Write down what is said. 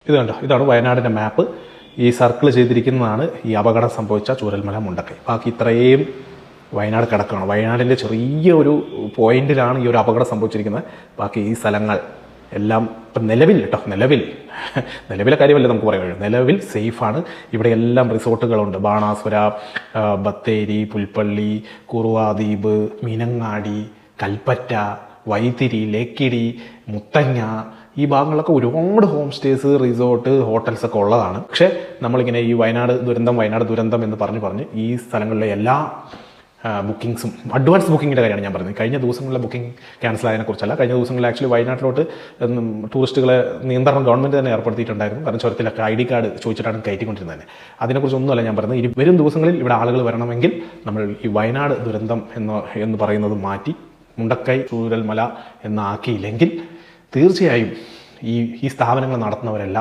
ഇത് കണ്ടോ, ഇതാണ് വയനാടിൻ്റെ മാപ്പ്. ഈ സർക്കിൾ ചെയ്തിരിക്കുന്നതാണ് ഈ അപകടം സംഭവിച്ച ചൂരൽമല മുണ്ടക്കൈ. ബാക്കി ഇത്രയും വയനാട് കിടക്കുകയാണ്. വയനാടിൻ്റെ ചെറിയ ഒരു പോയിന്റിലാണ് ഈ ഒരു അപകടം സംഭവിച്ചിരിക്കുന്നത്. ബാക്കി ഈ സ്ഥലങ്ങൾ എല്ലാം ഇപ്പം നിലവിലെ കാര്യമല്ലേ നമുക്ക് പറയാൻ കഴിയും. നിലവിൽ സേഫാണ്. ഇവിടെ എല്ലാം റിസോർട്ടുകളുണ്ട്. ബാണാസുര, ബത്തേരി, പുൽപ്പള്ളി, കുറുവാദ്വീപ്, മീനങ്ങാടി, കൽപ്പറ്റ, വൈത്തിരി, ലേക്കിടി, മുത്തങ്ങ, ഈ ഭാഗങ്ങളിലൊക്കെ ഒരുപാട് ഹോം സ്റ്റേസ്, റിസോർട്ട്, ഹോട്ടൽസ് ഒക്കെ ഉള്ളതാണ്. പക്ഷേ നമ്മളിങ്ങനെ ഈ വയനാട് ദുരന്തം എന്ന് പറഞ്ഞ് ഈ സ്ഥലങ്ങളിലെ എല്ലാ ബുക്കിങ്സും, അഡ്വാൻസ് ബുക്കിങ്ങിൻ്റെ കാര്യമാണ് ഞാൻ പറയുന്നത്. കഴിഞ്ഞ ദിവസങ്ങളിലെ ബുക്കിംഗ് ക്യാൻസൽ ആയതിനെക്കുറിച്ചല്ല. കഴിഞ്ഞ ദിവസങ്ങളിൽ ആക്ച്വലി വയനാട്ടിലോട്ട് ടൂറിസ്റ്റുകളെ നിയന്ത്രണം ഗവൺമെൻറ് തന്നെ ഏർപ്പെടുത്തിയിട്ടുണ്ടായിരുന്നു. കാരണം ചുരത്തിലൊക്കെ ID കാർഡ് ചോദിച്ചിട്ടാണ് കയറ്റിക്കൊണ്ടിരുന്നത്. അതിനെക്കുറിച്ചൊന്നുമല്ല ഞാൻ പറയുന്നത്. ഇനി വരും ദിവസങ്ങളിൽ ഇവിടെ ആളുകൾ വരണമെങ്കിൽ നമ്മൾ ഈ വയനാട് ദുരന്തം എന്ന് പറയുന്നത് മാറ്റി മുണ്ടക്കൈ ചൂരൽമല എന്നാക്കിയില്ലെങ്കിൽ തീർച്ചയായും ഈ സ്ഥാപനങ്ങൾ നടത്തുന്നവരെല്ലാം